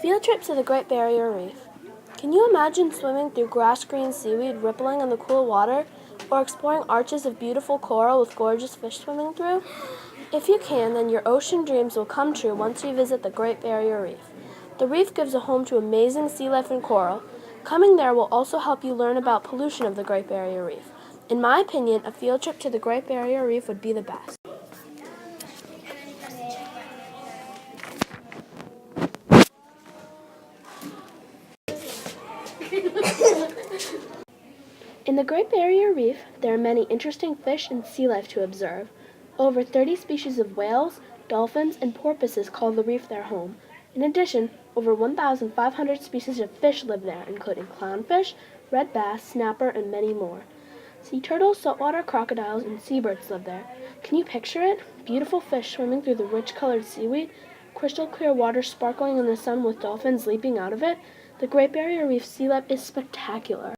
Field trip to the Great Barrier Reef. Can you imagine swimming through grass-green seaweed rippling in the cool water, or exploring arches of beautiful coral with gorgeous fish swimming through? If you can, then your ocean dreams will come true once you visit the Great Barrier Reef. The reef gives a home to amazing sea life and coral. Coming there will also help you learn about pollution of the Great Barrier Reef. In my opinion, a field trip to the Great Barrier Reef would be the best. In the Great Barrier Reef, there are many interesting fish and sea life to observe. Over 30 species of whales, dolphins, and porpoises call the reef their home. In addition, over 1,500 species of fish live there, including clownfish, red bass, snapper, and many more. Sea turtles, saltwater crocodiles, and seabirds live there. Can you picture it? Beautiful fish swimming through the rich-colored seaweed, crystal clear water sparkling in the sun with dolphins leaping out of it. The Great Barrier Reef sea life is spectacular.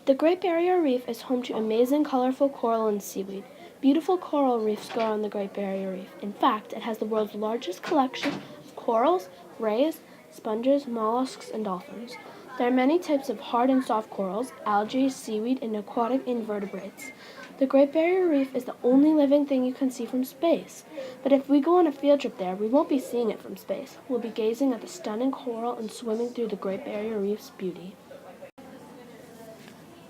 The Great Barrier Reef is home to amazing colorful coral and seaweed. Beautiful coral reefs grow on the Great Barrier Reef. In fact, it has the world's largest collection of corals, rays, sponges, mollusks, and dolphins. There are many types of hard and soft corals, algae, seaweed, and aquatic invertebrates. The Great Barrier Reef is the only living thing you can see from space. But if we go on a field trip there, we won't be seeing it from space. We'll be gazing at the stunning coral and swimming through the Great Barrier Reef's beauty.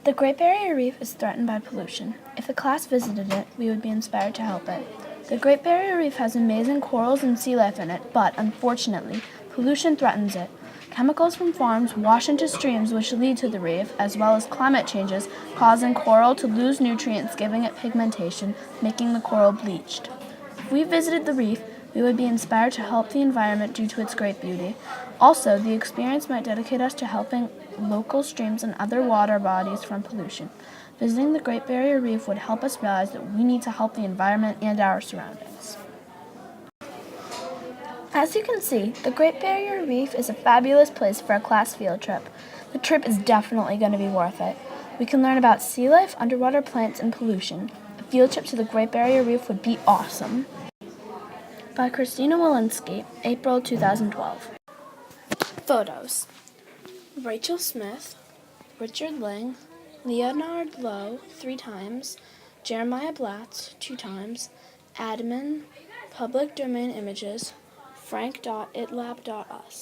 The Great Barrier Reef is threatened by pollution. If the class visited it, we would be inspired to help it. The Great Barrier Reef has amazing corals and sea life in it, but, unfortunately, pollution threatens it. Chemicals from farms wash into streams which lead to the reef, as well as climate changes causing coral to lose nutrients, giving it pigmentation, making the coral bleached. If we visited the reef, we would be inspired to help the environment due to its great beauty. Also, the experience might dedicate us to helping local streams and other water bodies from pollution. Visiting the Great Barrier Reef would help us realize that we need to help the environment and our surroundings. As you can see, the Great Barrier Reef is a fabulous place for a class field trip. The trip is definitely going to be worth it. We can learn about sea life, underwater plants, and pollution. A field trip to the Great Barrier Reef would be awesome. By Kristina April 2012. Photos: Rachel Smith, Richard Ling, Leonard Lowe 3 times, Jeremiah Blatz 2 times, admin, public domain images, frank.itlab.us.